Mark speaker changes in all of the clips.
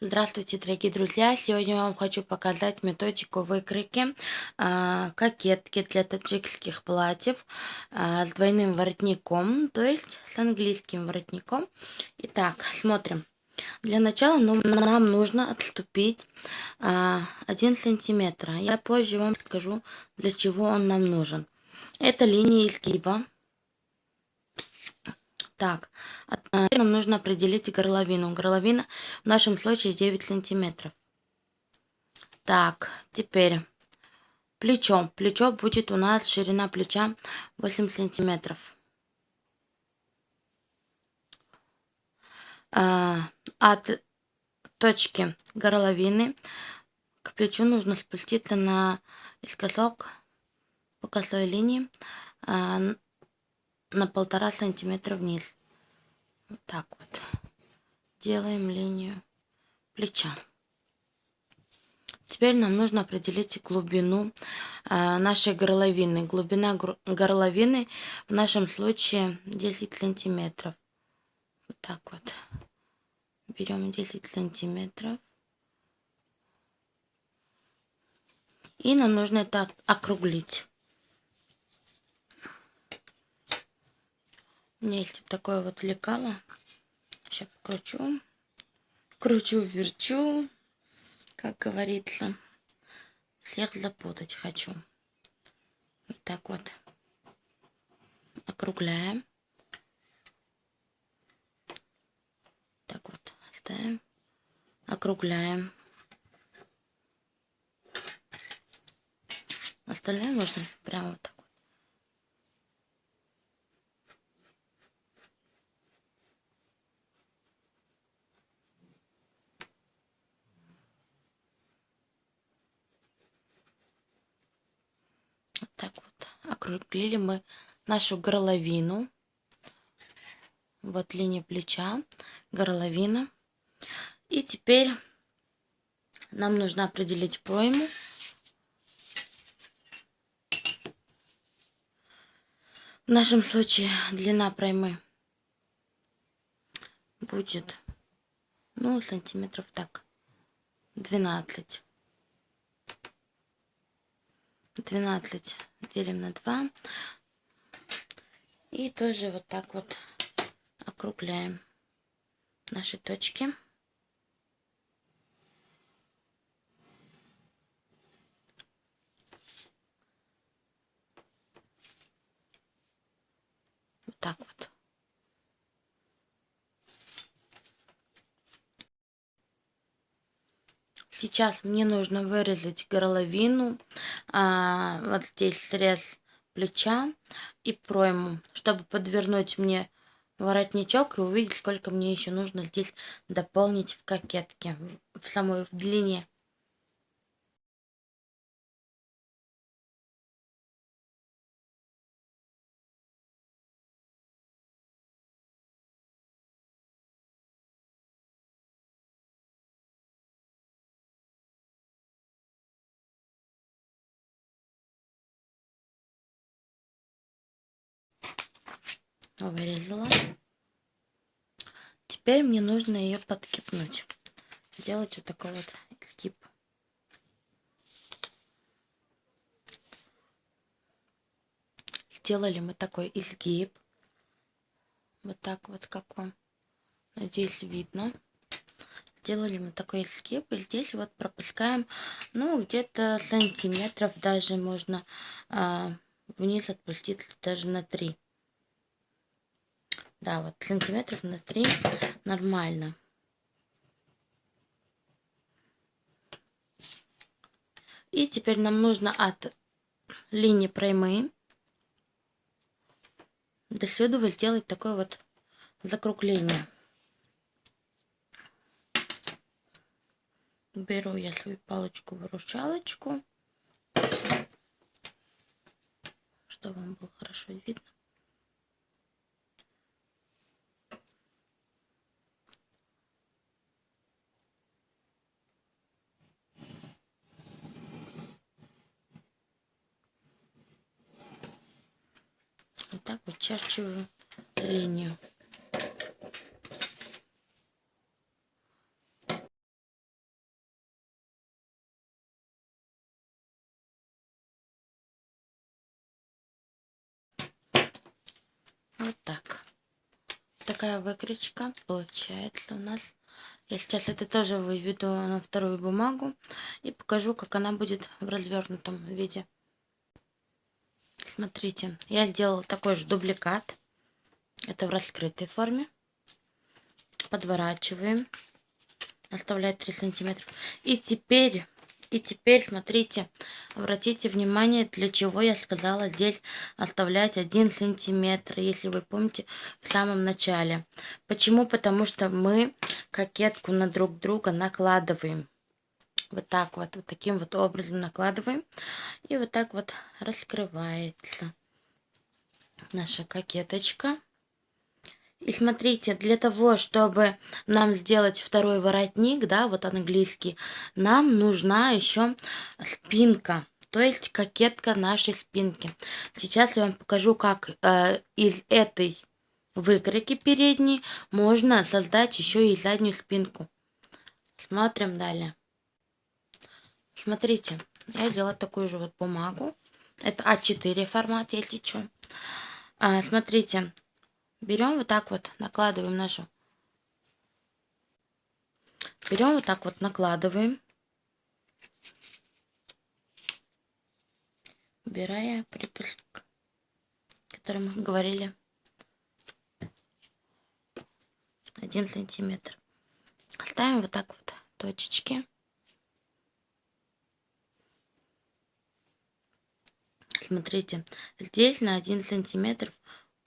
Speaker 1: Здравствуйте, дорогие друзья! Сегодня я вам хочу показать методику выкройки кокетки для таджикских платьев с двойным воротником, то есть с английским воротником. Итак, смотрим. Для начала нам нужно отступить 1 сантиметр. Я позже вам скажу, для чего он нам нужен. Это линия изгиба. Так, нам нужно определить горловину. Горловина в нашем случае 9 сантиметров. Так, теперь плечо. Плечо будет у нас, ширина плеча 8 сантиметров. От точки горловины к плечу нужно спуститься наискосок по косой линии на 1,5 сантиметра вниз. Вот так вот. Делаем линию плеча. Теперь нам нужно определить глубину нашей горловины. Глубина горловины в нашем случае 10 сантиметров. Вот так вот. Берем 10 сантиметров. И нам нужно это округлить. У меня есть вот такое вот лекало. Сейчас покручу. Кручу, верчу. Как говорится. Всех запутать хочу. Вот так вот. Округляем. Так вот. Ставим. Округляем. Остальное можно прямо вот так. Вот так вот. Округлили мы нашу горловину. Вот линия плеча, горловина. И теперь нам нужно определить пройму. В нашем случае длина проймы будет, сантиметров так, 12. 12 делим на 2. И тоже вот так вот округляем наши точки. Вот так вот. Сейчас мне нужно вырезать горловину, вот здесь срез плеча и пройму, чтобы подвернуть мне воротничок и увидеть, сколько мне еще нужно здесь дополнить в кокетке, в длине. Вырезала. Теперь мне нужно ее подкипнуть. Делать вот такой вот изгиб. Сделали мы такой изгиб. Вот так вот, как вам, надеюсь, видно. Сделали мы такой изгиб. И здесь вот пропускаем, где-то сантиметров даже можно вниз отпуститься даже на 3. Да, вот сантиметров на 3 нормально. И теперь нам нужно от линии проймы до сюда сделать такое вот закругление. Беру я свою палочку-выручалочку, чтобы вам было хорошо видно. Вот так вычерчиваю линию. Вот так. Такая выкройка получается у нас. Я сейчас это тоже выведу на вторую бумагу и покажу, как она будет в развернутом виде. Смотрите, я сделала такой же дубликат. Это в раскрытой форме. Подворачиваем. Оставляет 3 сантиметра. И теперь, смотрите, обратите внимание, для чего я сказала здесь оставлять 1 сантиметр, если вы помните в самом начале. Почему? Потому что мы кокетку на друг друга накладываем. Вот так вот таким вот образом накладываем. И вот так вот раскрывается наша кокеточка. И смотрите, для того, чтобы нам сделать второй воротник, да, вот английский, нам нужна еще спинка, то есть кокетка нашей спинки. Сейчас я вам покажу, как из этой выкройки передней можно создать еще и заднюю спинку. Смотрим далее. Смотрите, я взяла такую же вот бумагу. Это А4 формат, если что. Смотрите. Берем вот так вот, накладываем нашу. Берем вот так вот, накладываем. Убирая припуск, о котором мы говорили. 1 сантиметр. Ставим вот так вот точечки. Смотрите, здесь на 1 сантиметр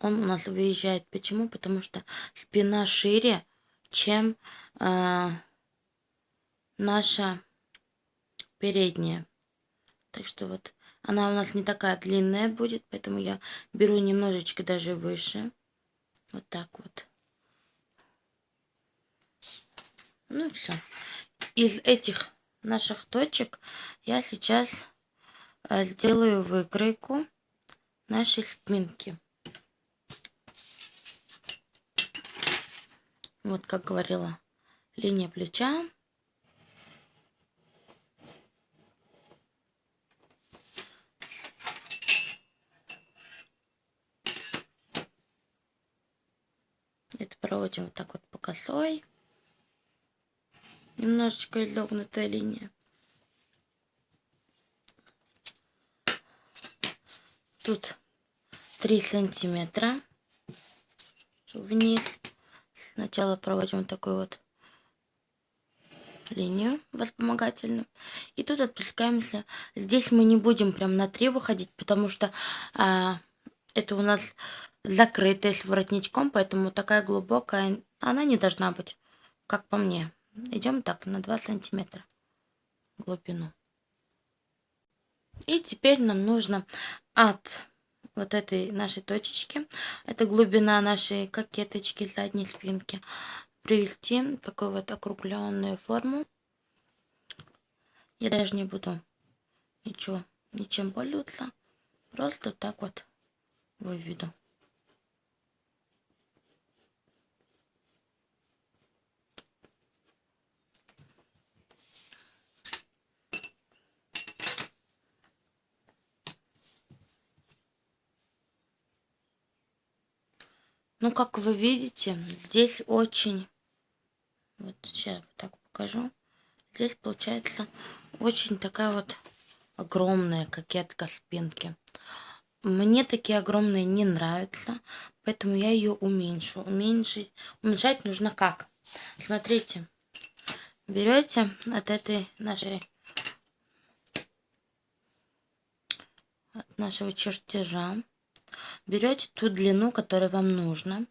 Speaker 1: он у нас выезжает. Почему? Потому что спина шире, чем наша передняя. Так что вот она у нас не такая длинная будет, поэтому я беру немножечко даже выше. Вот так вот. Ну и все. Из этих наших точек я сейчас сделаю выкройку нашей спинки. Вот как говорила, линия плеча. Это проводим вот так вот по косой. Немножечко изогнутая линия. Тут 3 сантиметра вниз. Сначала проводим вот такую вот линию вспомогательную. И тут отпускаемся. Здесь мы не будем прям на 3 выходить, потому что это у нас закрытая с воротничком, поэтому такая глубокая она не должна быть, как по мне. Идем так на 2 сантиметра глубину. И теперь нам нужно от вот этой нашей точечки, это глубина нашей кокеточки задней спинки, привести такую вот округленную форму. Я даже не буду ничем пользоваться, просто так вот выведу. Ну, как вы видите, здесь очень... Вот сейчас вот так покажу. Здесь получается очень такая вот огромная кокетка спинки. Мне такие огромные не нравятся, поэтому я ее уменьшу. Уменьшать нужно как? Смотрите. Берете от этой нашего чертежа. Берете ту длину, которая вам нужна.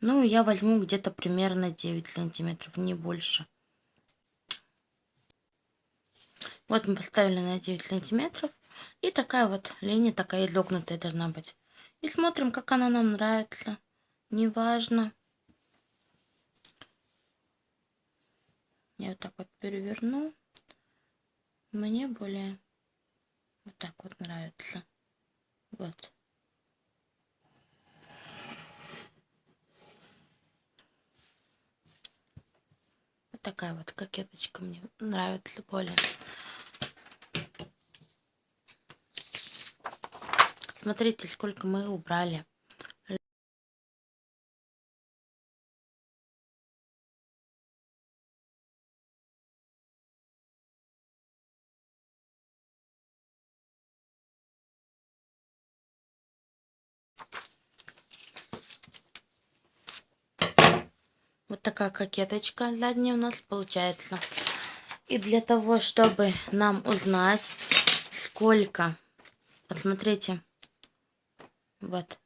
Speaker 1: Ну, я возьму где-то примерно 9 сантиметров, не больше. Вот мы поставили на 9 сантиметров. И такая вот линия, такая изогнутая должна быть. И смотрим, как она нам нравится. Неважно. Я вот так вот переверну. Мне более вот так вот нравится. Вот. Вот такая вот кокеточка мне нравится более. Смотрите, сколько мы убрали. Вот такая кокеточка для дня у нас получается. И для того, чтобы нам узнать, сколько, посмотрите, вот.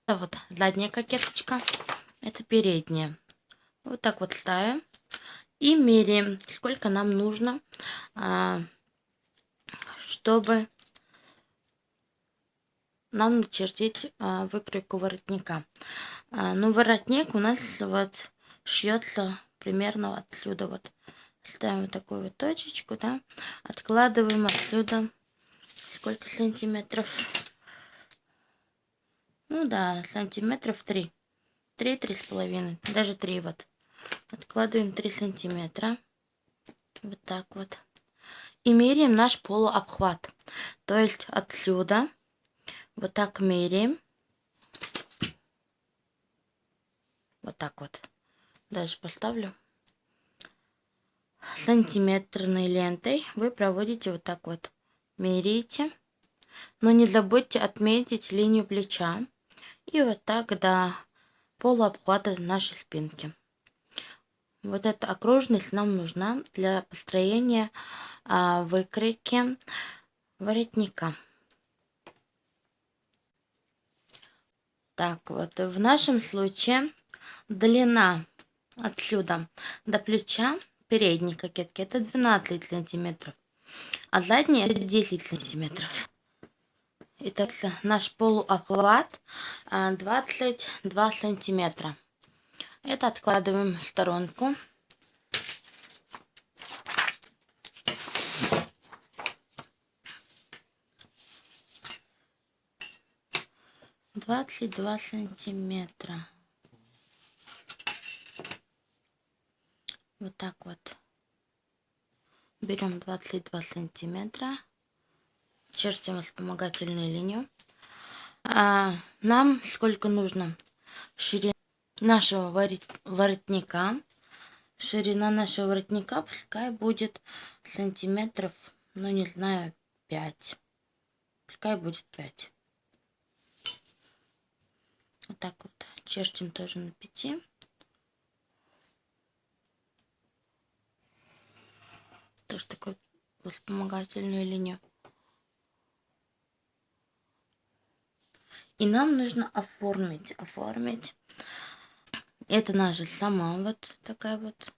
Speaker 1: Это вот задняя кокеточка, это передняя. Вот так вот ставим и меряем, сколько нам нужно, чтобы нам начертить выкройку воротника. Ну, воротник у нас вот шьется примерно отсюда вот. Ставим вот такую вот точечку, да, откладываем отсюда сколько сантиметров. Ну да, сантиметров 3. 3-3,5. Даже 3 вот. Откладываем 3 сантиметра. Вот так вот. И меряем наш полуобхват. То есть отсюда вот так меряем. Вот так вот. Даже поставлю. Сантиметрной лентой вы проводите вот так вот. Меряете. Но не забудьте отметить линию плеча. И вот так до полуобхвата нашей спинки. Вот эта окружность нам нужна для построения выкройки воротника. Так вот, в нашем случае длина отсюда до плеча передней кокетки это 12 сантиметров, а задней это 10 сантиметров. Итак, наш полуобхват 22 сантиметра. Это откладываем в сторонку. — 22 сантиметра. Вот так вот. Берем 22 сантиметра. Чертим вспомогательную линию. Нам сколько нужно? Ширина нашего воротника. Ширина нашего воротника пускай будет сантиметров, ну не знаю, 5. Пускай будет 5. Вот так вот чертим тоже на 5. Тоже такую вспомогательную линию. И нам нужно оформить. Это наша сама вот такая вот.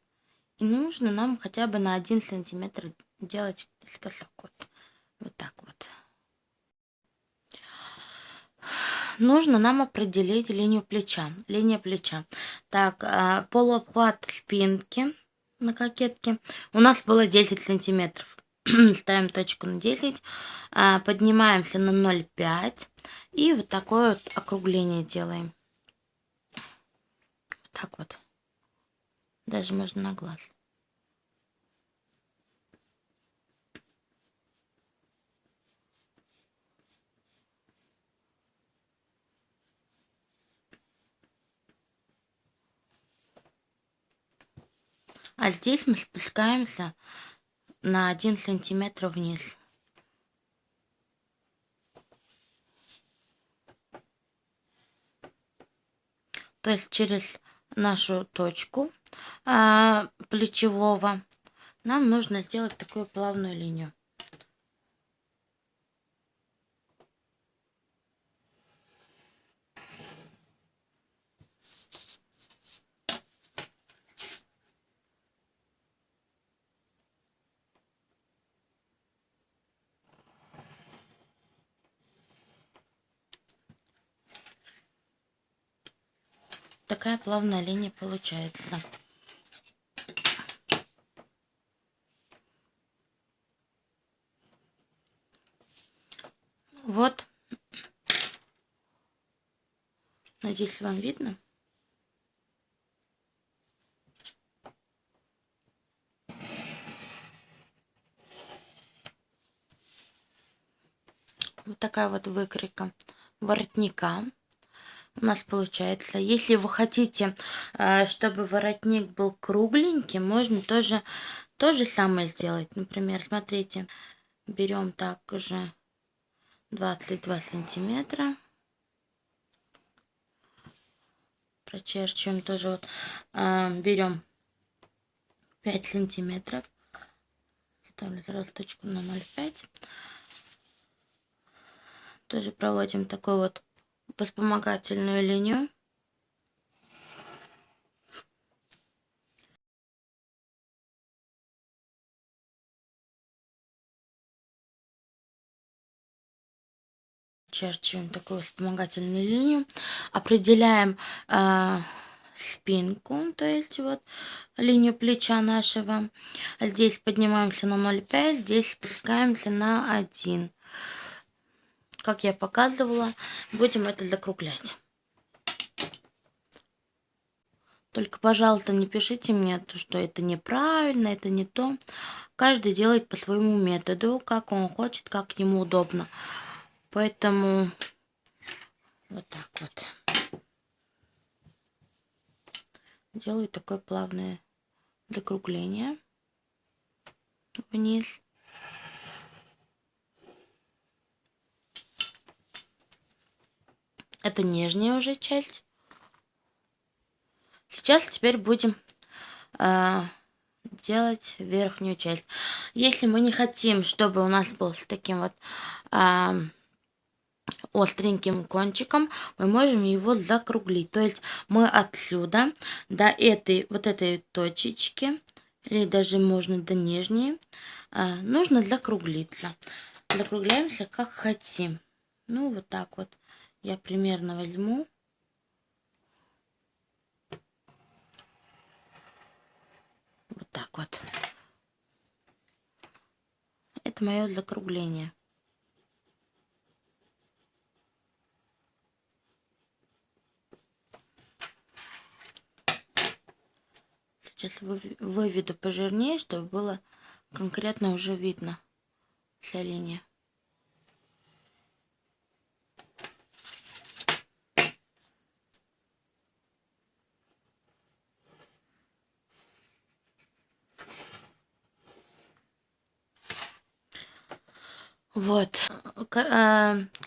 Speaker 1: И нужно нам хотя бы на 1 сантиметр делать наискосок. Вот так вот. Нужно нам определить линию плеча. Линия плеча. Так, полуобхват спинки на кокетке у нас было 10 сантиметров. Ставим точку на 10. Поднимаемся на 0,5. И вот такое вот округление делаем. Так вот. Даже можно на глаз. А здесь мы спускаемся на 1 сантиметр вниз. То есть через нашу точку плечевого нам нужно сделать такую плавную линию. Такая плавная линия получается. Вот. Надеюсь, вам видно. Вот такая вот выкройка воротника у нас получается. Если вы хотите, чтобы воротник был кругленький, можно тоже то же самое сделать. Например, смотрите, берем также 22 сантиметра. Прочерчиваем тоже вот. Берем 5 сантиметров. Ставлю сразу точку на 0,5. Тоже проводим такую вот вспомогательную линию. Черчиваем такую вспомогательную линию. Определяем спинку, то есть вот линию плеча нашего. Здесь поднимаемся на 0,5, здесь спускаемся на 1. Как я показывала, будем это закруглять. Только, пожалуйста, не пишите мне, что это неправильно, это не то. Каждый делает по своему методу, как он хочет, как ему удобно. Поэтому вот так вот. Делаю такое плавное закругление вниз. Это нижняя уже часть. Сейчас теперь будем делать верхнюю часть. Если мы не хотим, чтобы у нас был с таким вот остреньким кончиком, мы можем его закруглить. То есть мы отсюда до этой точечки, или даже можно до нижней, нужно закруглиться. Закругляемся как хотим. Ну, вот так вот. Я примерно возьму. Вот так вот. Это мое закругление. Сейчас выведу пожирнее, чтобы было конкретно уже видно вся линия. Вот.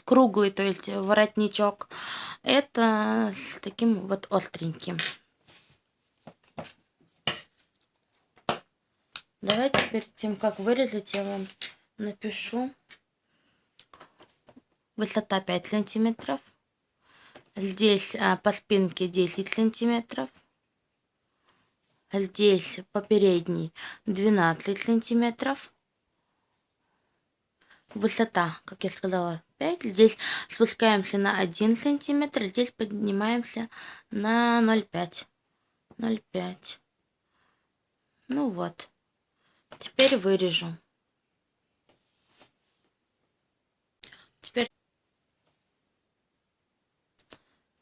Speaker 1: Круглый, то есть воротничок. Это с таким вот остреньким. Давайте перед тем, как вырезать, я вам напишу. Высота 5 сантиметров. Здесь по спинке 10 сантиметров. Здесь по передней 12 сантиметров. Высота, как я сказала, 5. Здесь спускаемся на 1 сантиметр. Здесь поднимаемся на 0,5. 0,5. Ну вот. Теперь вырежу. Теперь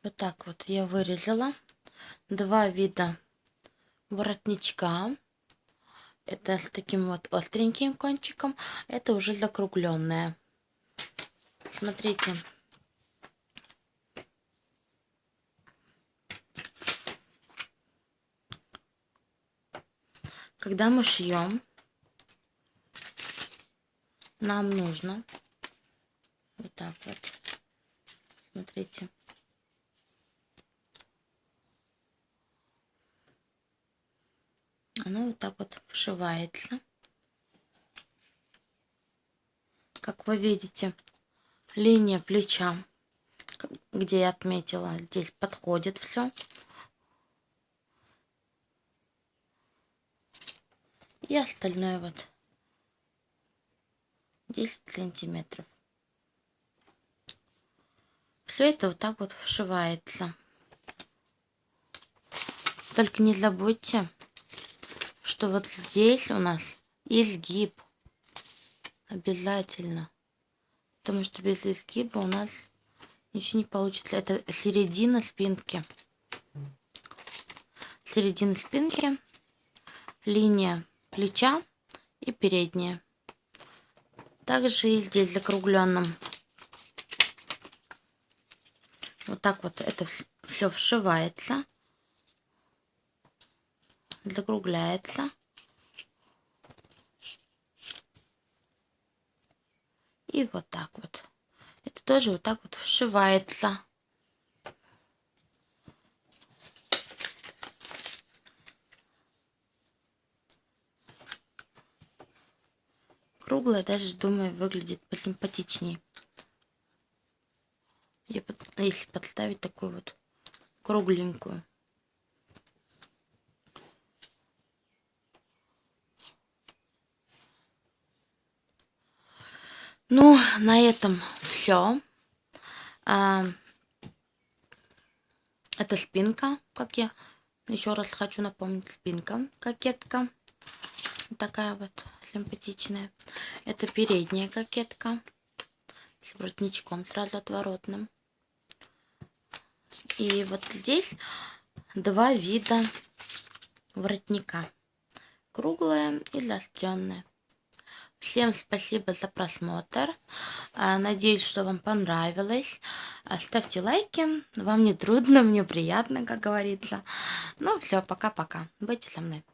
Speaker 1: вот так вот я вырезала. Два вида воротничка. Это с таким вот остреньким кончиком. Это уже закругленная. Смотрите. Когда мы шьем, нам нужно вот так вот. Смотрите. Оно вот так вот вшивается. Как вы видите, линия плеча, где я отметила, здесь подходит все. И остальное вот 10 сантиметров. Все это вот так вот вшивается. Только не забудьте, что вот здесь у нас изгиб. Обязательно. Потому что без изгиба у нас ничего не получится. Это середина спинки. Середина спинки, линия плеча и передняя. Также и здесь закругленным. Вот так вот это все вшивается. Закругляется. И вот так вот. Это тоже вот так вот вшивается. Круглая даже, думаю, выглядит посимпатичнее. Если подставить такую вот кругленькую. Ну, на этом все. Это спинка, как я еще раз хочу напомнить, спинка, кокетка. Такая вот симпатичная. Это передняя кокетка с воротничком сразу отворотным. И вот здесь два вида воротника. Круглая и заостренная. Всем спасибо за просмотр. Надеюсь, что вам понравилось. Ставьте лайки. Вам не трудно, мне приятно, как говорится. Ну все, пока-пока. Будьте со мной.